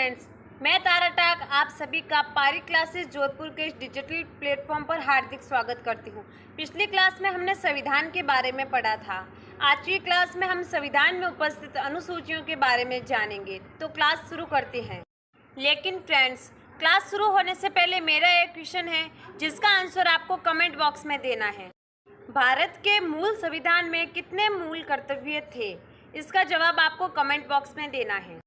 Friends, मैं तारा टाक आप सभी का पारी क्लासेस जोधपुर के इस डिजिटल प्लेटफॉर्म पर हार्दिक स्वागत करती हूँ। पिछली क्लास में हमने संविधान के बारे में पढ़ा था। आज की क्लास में हम संविधान में उपस्थित अनुसूचियों के बारे में जानेंगे। तो क्लास शुरू करते हैं। लेकिन फ्रेंड्स, क्लास शुरू होने से पहले मेरा एक क्वेश्चन है जिसका आंसर आपको कमेंट बॉक्स में देना है। भारत के मूल संविधान में कितने मूल कर्तव्य थे? इसका जवाब आपको कमेंट बॉक्स में देना है।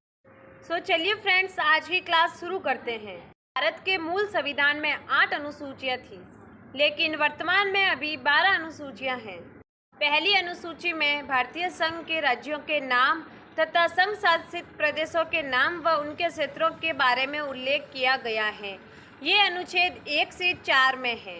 चलिए फ्रेंड्स, आज की क्लास शुरू करते हैं। भारत के मूल संविधान में 8 अनुसूचियां थी, लेकिन वर्तमान में अभी 12 अनुसूचियां हैं। पहली अनुसूची में भारतीय संघ के राज्यों के नाम तथा संघ शासित प्रदेशों के नाम व उनके क्षेत्रों के बारे में उल्लेख किया गया है। ये अनुच्छेद 1 से 4 में है।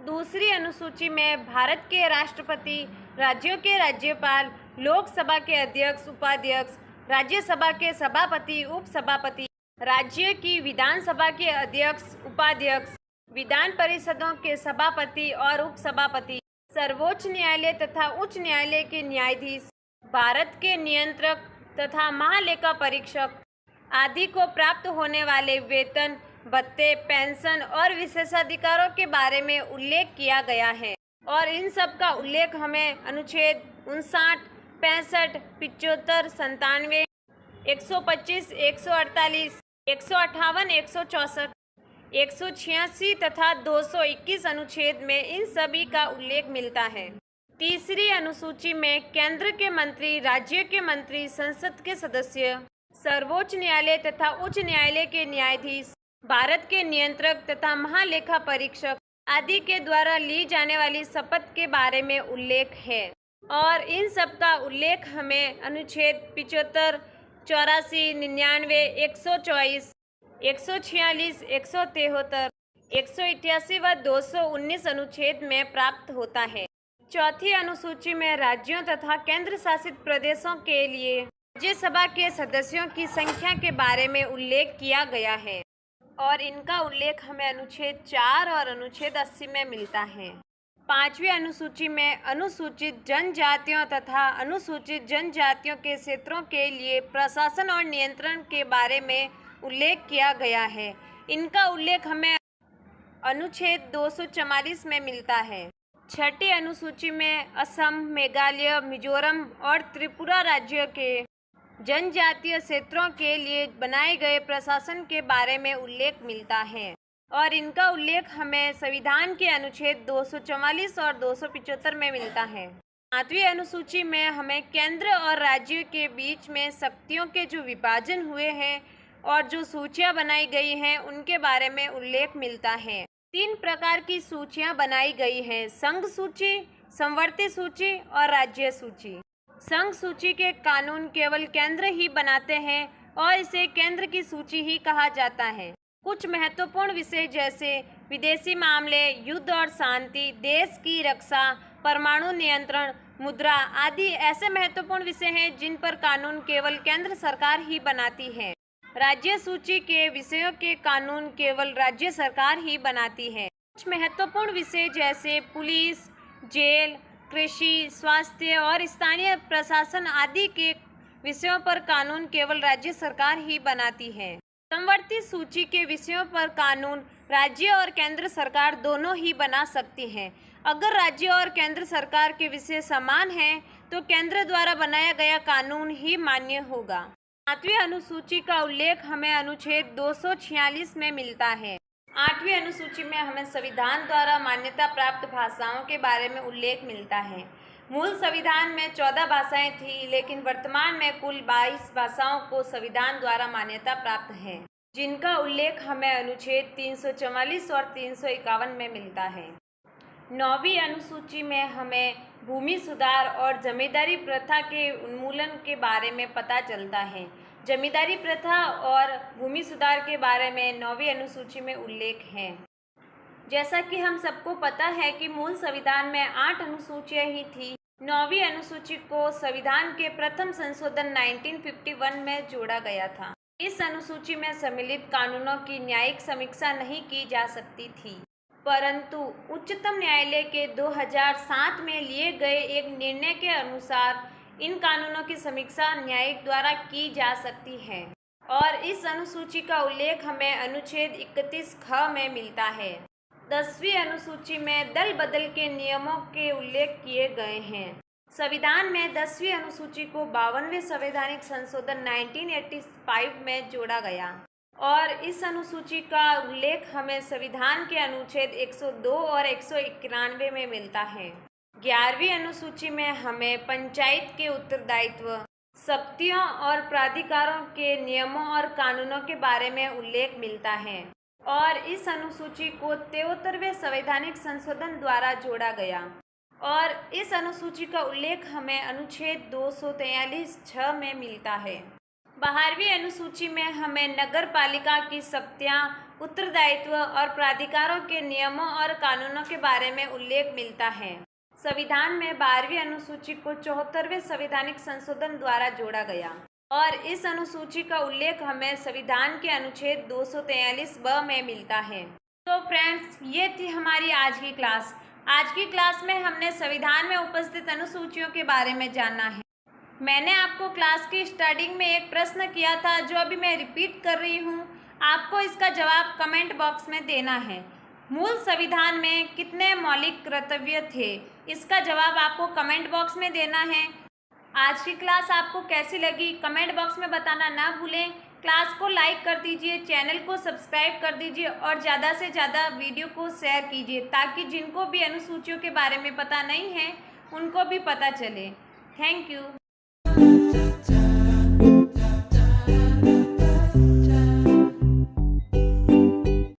दूसरी अनुसूची में भारत के राष्ट्रपति, राज्यों के राज्यपाल, लोकसभा के अध्यक्ष, उपाध्यक्ष, राज्यसभा के सभापति, उपसभापति, राज्य की विधानसभा के अध्यक्ष, उपाध्यक्ष, विधान परिषदों के सभापति और उपसभापति, सर्वोच्च न्यायालय तथा उच्च न्यायालय के न्यायाधीश, भारत के नियंत्रक तथा महालेखा परीक्षक आदि को प्राप्त होने वाले वेतन, भत्ते, पेंशन और विशेषाधिकारों के बारे में उल्लेख किया गया है। और इन सब का उल्लेख हमें अनुच्छेद 59, 65, 75, 97, 125, 148, 158, 164, 186 तथा 221 अनुच्छेद में इन सभी का उल्लेख मिलता है। तीसरी अनुसूची में केंद्र के मंत्री, राज्य के मंत्री, संसद के सदस्य, सर्वोच्च न्यायालय तथा उच्च न्यायालय के न्यायाधीश, भारत के नियंत्रक तथा महालेखा परीक्षक आदि के द्वारा ली जाने वाली शपथ के बारे में उल्लेख है। और इन सब का उल्लेख हमें अनुच्छेद 75, 84, 99, 124, 146, 173, 188 व 219 अनुच्छेद में प्राप्त होता है। चौथी अनुसूची में राज्यों तथा केंद्र शासित प्रदेशों के लिए राज्यसभा के सदस्यों की संख्या के बारे में उल्लेख किया गया है और इनका उल्लेख हमें अनुच्छेद 4 और अनुच्छेद 80 में मिलता है। पांचवी अनुसूची में अनुसूचित जनजातियों तथा अनुसूचित जनजातियों के क्षेत्रों के लिए प्रशासन और नियंत्रण के बारे में उल्लेख किया गया है। इनका उल्लेख हमें अनुच्छेद 244 में मिलता है। छठी अनुसूची में असम, मेघालय, मिजोरम और त्रिपुरा राज्यों के जनजातीय क्षेत्रों के लिए बनाए गए प्रशासन के बारे में उल्लेख मिलता है और इनका उल्लेख हमें संविधान के अनुच्छेद 244 और 275 में मिलता है। सातवीं अनुसूची में हमें केंद्र और राज्य के बीच में शक्तियों के जो विभाजन हुए हैं और जो सूचियां बनाई गई हैं उनके बारे में उल्लेख मिलता है। 3 प्रकार की सूचियां बनाई गई हैं: संघ सूची, समवर्ती सूची और राज्य सूची। संघ सूची के कानून केवल केंद्र ही बनाते हैं और इसे केंद्र की सूची ही कहा जाता है। कुछ महत्वपूर्ण विषय जैसे विदेशी मामले, युद्ध और शांति, देश की रक्षा, परमाणु नियंत्रण, मुद्रा आदि ऐसे महत्वपूर्ण विषय हैं जिन पर कानून केवल केंद्र सरकार ही बनाती है। राज्य सूची के विषयों के कानून केवल राज्य सरकार ही बनाती है। कुछ महत्वपूर्ण विषय जैसे पुलिस, जेल, कृषि, स्वास्थ्य और स्थानीय प्रशासन आदि के विषयों पर कानून केवल राज्य सरकार ही बनाती है। समवर्ती सूची के विषयों पर कानून राज्य और केंद्र सरकार दोनों ही बना सकती हैं। अगर राज्य और केंद्र सरकार के विषय समान हैं तो केंद्र द्वारा बनाया गया कानून ही मान्य होगा। 8वीं अनुसूची का उल्लेख हमें अनुच्छेद 246 में मिलता है। 8वीं अनुसूची में हमें संविधान द्वारा मान्यता प्राप्त भाषाओं के बारे में उल्लेख मिलता है। मूल संविधान में 14 भाषाएं थी, लेकिन वर्तमान में कुल 22 भाषाओं को संविधान द्वारा मान्यता प्राप्त है, जिनका उल्लेख हमें अनुच्छेद 344 और 351 में मिलता है। 9वीं अनुसूची में हमें भूमि सुधार और जमींदारी प्रथा के उन्मूलन के बारे में पता चलता है। जमींदारी प्रथा और भूमि सुधार के बारे में 9वीं अनुसूची में उल्लेख है। जैसा कि हम सबको पता है कि मूल संविधान में 8 अनुसूचियां ही थी। 9वीं अनुसूची को संविधान के प्रथम संशोधन 1951 में जोड़ा गया था। इस अनुसूची में सम्मिलित कानूनों की न्यायिक समीक्षा नहीं की जा सकती थी, परंतु उच्चतम न्यायालय के 2007 में लिए गए एक निर्णय के अनुसार इन कानूनों की समीक्षा न्यायिक द्वारा की जा सकती है। और इस अनुसूची का उल्लेख हमें अनुच्छेद 31 ख में मिलता है। 10वीं अनुसूची में दल बदल के नियमों के उल्लेख किए गए हैं। संविधान में 10वीं अनुसूची को 52वें संवैधानिक संशोधन 1985 में जोड़ा गया और इस अनुसूची का उल्लेख हमें संविधान के अनुच्छेद 102 और 191 में मिलता है। 11वीं अनुसूची में हमें पंचायत के उत्तरदायित्व, शक्तियों और प्राधिकारों के नियमों और कानूनों के बारे में उल्लेख मिलता है और इस अनुसूची को 73वें संवैधानिक संशोधन द्वारा जोड़ा गया और इस अनुसूची का उल्लेख हमें अनुच्छेद 243(6) में मिलता है। 12वीं अनुसूची में हमें नगर पालिका की शक्तियाँ, उत्तरदायित्व और प्राधिकारों के नियमों और कानूनों के बारे में उल्लेख मिलता है। संविधान में 12वीं अनुसूची को 74वें संवैधानिक संशोधन द्वारा जोड़ा गया और इस अनुसूची का उल्लेख हमें संविधान के अनुच्छेद 243(ब) में मिलता है। तो फ्रेंड्स, ये थी हमारी आज की क्लास। आज की क्लास में हमने संविधान में उपस्थित अनुसूचियों के बारे में जाना है। मैंने आपको क्लास की स्टार्टिंग में एक प्रश्न किया था जो अभी मैं रिपीट कर रही हूँ। आपको इसका जवाब कमेंट बॉक्स में देना है। मूल संविधान में कितने मौलिक कर्तव्य थे? इसका जवाब आपको कमेंट बॉक्स में देना है। आज की क्लास आपको कैसी लगी कमेंट बॉक्स में बताना ना भूलें। क्लास को लाइक कर दीजिए, चैनल को सब्सक्राइब कर दीजिए और ज़्यादा से ज़्यादा वीडियो को शेयर कीजिए ताकि जिनको भी अनुसूचियों के बारे में पता नहीं है उनको भी पता चले। Thank you.